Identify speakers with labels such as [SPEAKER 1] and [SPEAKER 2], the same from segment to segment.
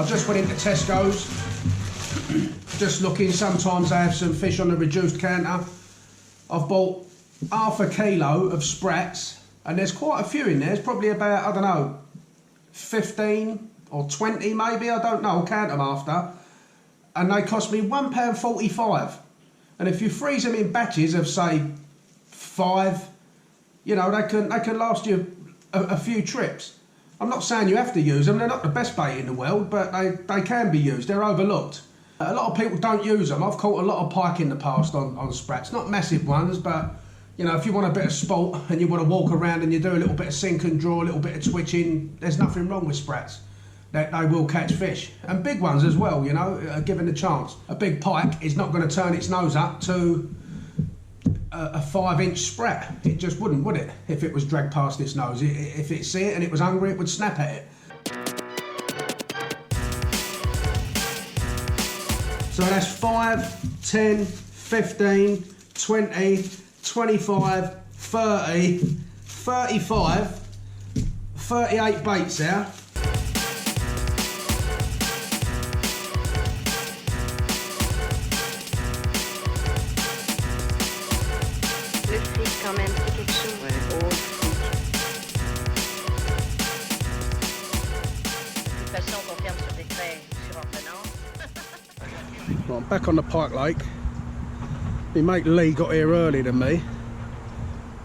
[SPEAKER 1] I just went into Tesco's, just looking. Sometimes they have some fish on the reduced counter. I've bought half a kilo of sprats, and there's quite a few in there. There's probably about, I don't know, 15 or 20 maybe, I don't know, I'll count them after. And they cost me £1.45. And if you freeze them in batches of, say, 5, you know, they can last you a few trips. I'm not saying you have to use them, they're not the best bait in the world, but they can be used, they're overlooked. A lot of people don't use them. I've caught a lot of pike in the past on sprats, not massive ones, but you know, if you want a bit of sport and you want to walk around and you do a little bit of sink and draw, a little bit of twitching, there's nothing wrong with sprats. They will catch fish, and big ones as well, you know, given the chance. A big pike is not going to turn its nose up to a 5-inch sprat. It just wouldn't, would it, if it was dragged past its nose? If it see it and it was hungry, it would snap at it. So that's 5, 10, 15, 20, 25, 30, 35, 38 baits there.
[SPEAKER 2] Quand même, c'est quelque chose. Ouais. Oh, de toute façon, on confirme sur des traits surprenants.
[SPEAKER 1] Well, I'm back on the Pike Lake. My mate Lee got here earlier than me,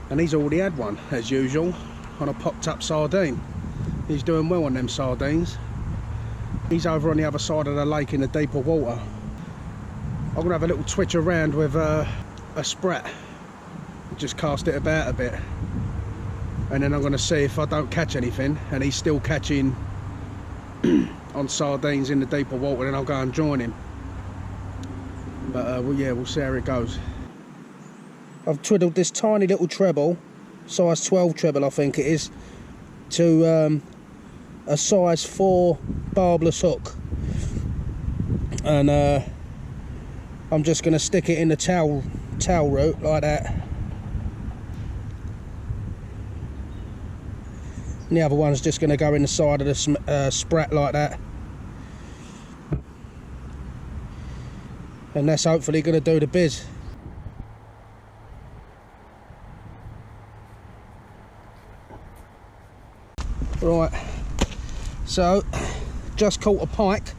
[SPEAKER 1] and he's already had one, as usual, on a popped up sardine. He's doing well on them sardines. He's over on the other side of the lake in the deeper water. I'm gonna have a little twitch around with a sprat. Just cast it about a bit, and then I'm going to see if I don't catch anything and he's still catching on sardines in the deeper water, then I'll go and join him. But well, yeah, we'll see how it goes. I've twiddled this tiny little treble, size 12 treble I think it is, to a size 4 barbless hook, and I'm just going to stick it in the towel root like that. And the other one's just going to go in the side of the sprat like that. And that's hopefully going to do the biz. Right, so just caught a pike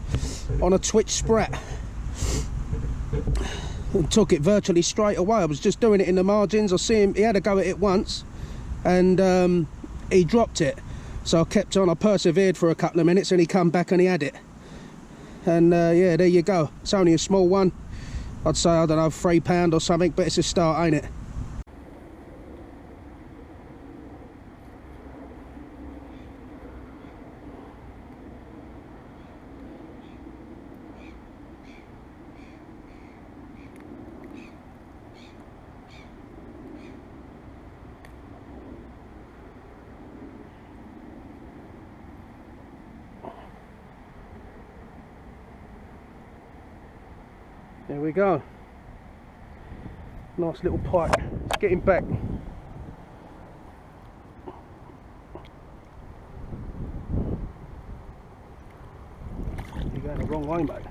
[SPEAKER 1] on a twitch sprat. And took it virtually straight away. I was just doing it in the margins. I see him, he had a go at it once, and he dropped it, so I kept on. I persevered for a couple of minutes and he come back and he had it, and yeah, there you go. It's only a small one, I'd say, I don't know, £3 or something, but it's a start, ain't it? There we go. Nice little pike. Let's get him back. You're going the wrong way, mate.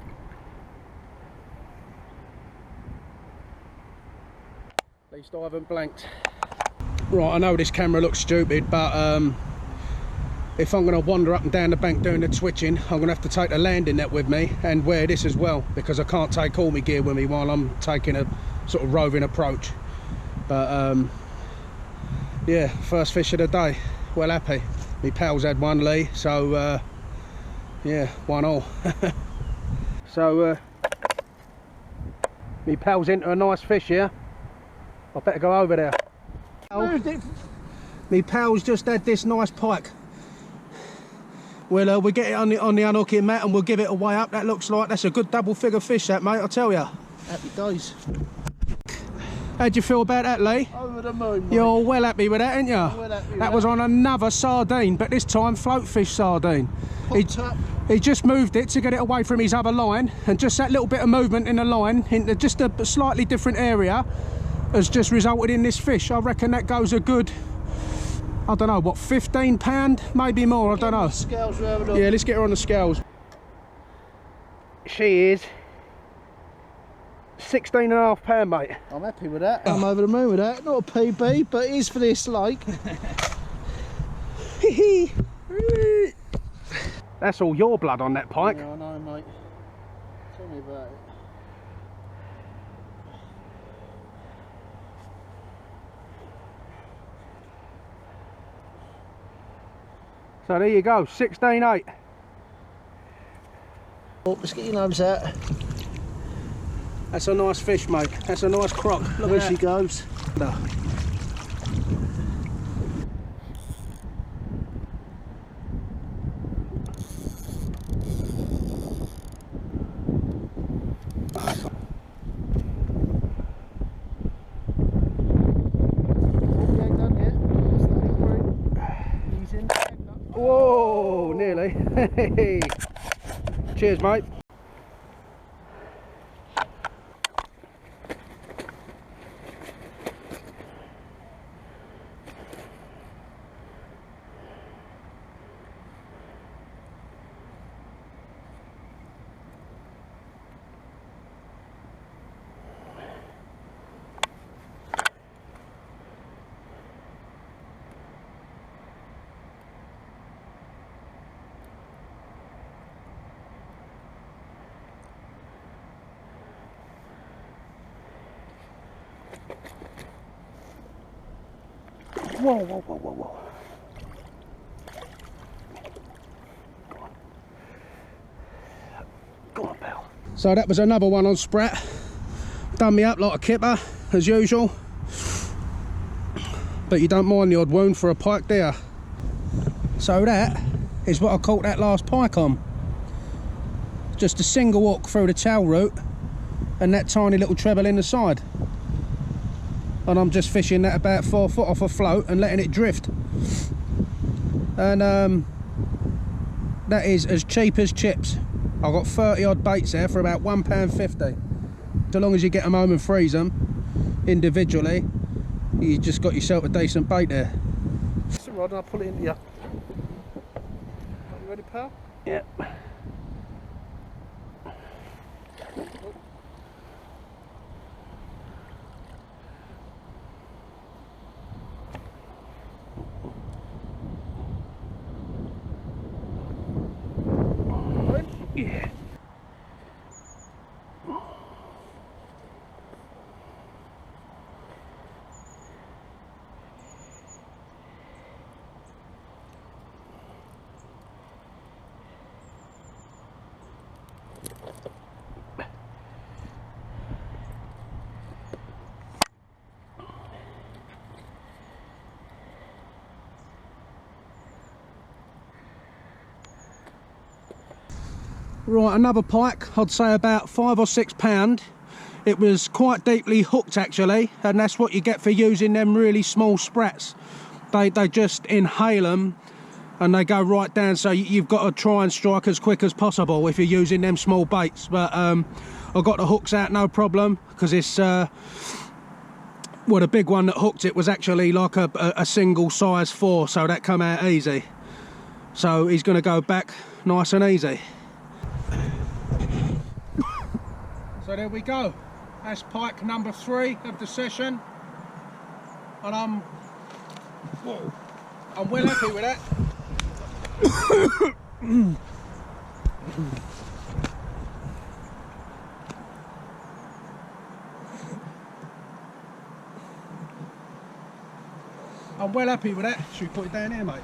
[SPEAKER 1] At least I haven't blanked. Right, I know this camera looks stupid, but if I'm going to wander up and down the bank doing the twitching, I'm going to have to take the landing net with me and wear this as well, because I can't take all my gear with me while I'm taking a sort of roving approach. But yeah, first fish of the day. Well happy. My pals had one, Lee, so yeah, 1-1. So my pal's into a nice fish here. I better go over there. My pal's just had this nice pike. We'll get it on the unhooking mat and we'll give it a weigh up. That looks like that's a good double figure fish, that, mate, I tell you. Happy days. How'd you feel about that, Lee?
[SPEAKER 3] Over the moon, mate.
[SPEAKER 1] You're well happy with that, ain't you?
[SPEAKER 3] Well happy with
[SPEAKER 1] that was on another sardine, but this time float fish sardine. He just moved it to get it away from his other line, and just that little bit of movement in the line into just a slightly different area has just resulted in this fish. I reckon that goes a good, I don't know, what, £15, maybe more, I don't know.
[SPEAKER 3] Scales,
[SPEAKER 1] yeah, let's get her on the scales. she is 16.5 pound, mate.
[SPEAKER 3] I'm happy with that. I'm over the moon with that. Not a PB, but it is for this lake.
[SPEAKER 1] That's all your blood on that pike.
[SPEAKER 3] Yeah, I know, mate. Tell me about it.
[SPEAKER 1] So there you go, 16.8.
[SPEAKER 3] Oh, let's get your nose out.
[SPEAKER 1] That's a nice fish, mate. That's a nice croc. Look
[SPEAKER 3] There
[SPEAKER 1] at
[SPEAKER 3] she
[SPEAKER 1] that.
[SPEAKER 3] goes.
[SPEAKER 1] No. Whoa, nearly. Cheers, mate. Whoa, whoa, whoa, whoa, whoa. Go on, pal. So that was another one on Sprat. Done me up like a kipper, as usual. But you don't mind the odd wound for a pike, do you? So that is what I caught that last pike on. Just a single hook through the tail root and that tiny little treble in the side. And I'm just fishing that about 4 foot off a float and letting it drift. And that is as cheap as chips. I've got 30 odd baits there for about £1.50. So long as you get them home and freeze them individually, you just got yourself a decent bait there.
[SPEAKER 3] It's a rod and I'll pull it into you. Are you ready, pal?
[SPEAKER 1] Yep. Yeah. Right, another pike, I'd say about 5 or 6 pound. It was quite deeply hooked actually, and that's what you get for using them really small sprats. They just inhale them and they go right down, so you've got to try and strike as quick as possible if you're using them small baits. But I got the hooks out no problem, because it's well, the big one that hooked it was actually like a single size 4, so that come out easy. So he's going to go back nice and easy. So there we go. That's pike number 3 of the session, and I'm well happy with that. I'm well happy with that. Should we put it down here, mate?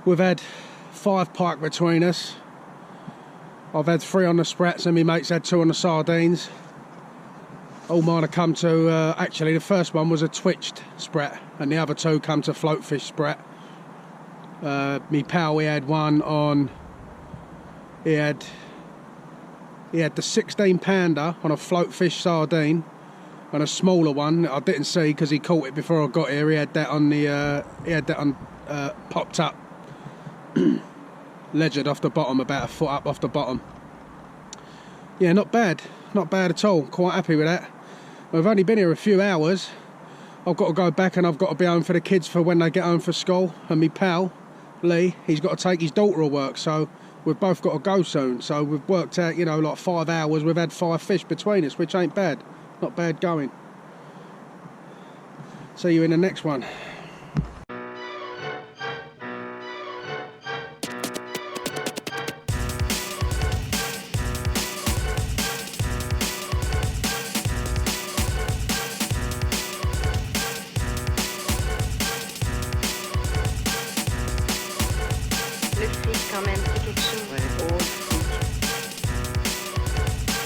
[SPEAKER 1] We've had 5 pike between us. I've had 3 on the sprats and my mate's had 2 on the sardines. All mine have come to, actually the first one was a twitched sprat and the other 2 come to floatfish sprat. Me pal, he had one on, he had the 16 pounder on a floatfish sardine, and a smaller one that I didn't see because he caught it before I got here. He had that on the, popped up. Ledgered off the bottom, about a foot up off the bottom. Yeah, not bad at all. Quite happy with that. We've only been here a few hours. I've got to go back and I've got to be home for the kids for when they get home for school. And me pal, Lee, he's got to take his daughter to work, so we've both got to go soon. So we've worked out, you know, like 5 hours. We've had 5 fish between us, which ain't bad. Not bad going. See you in the next one.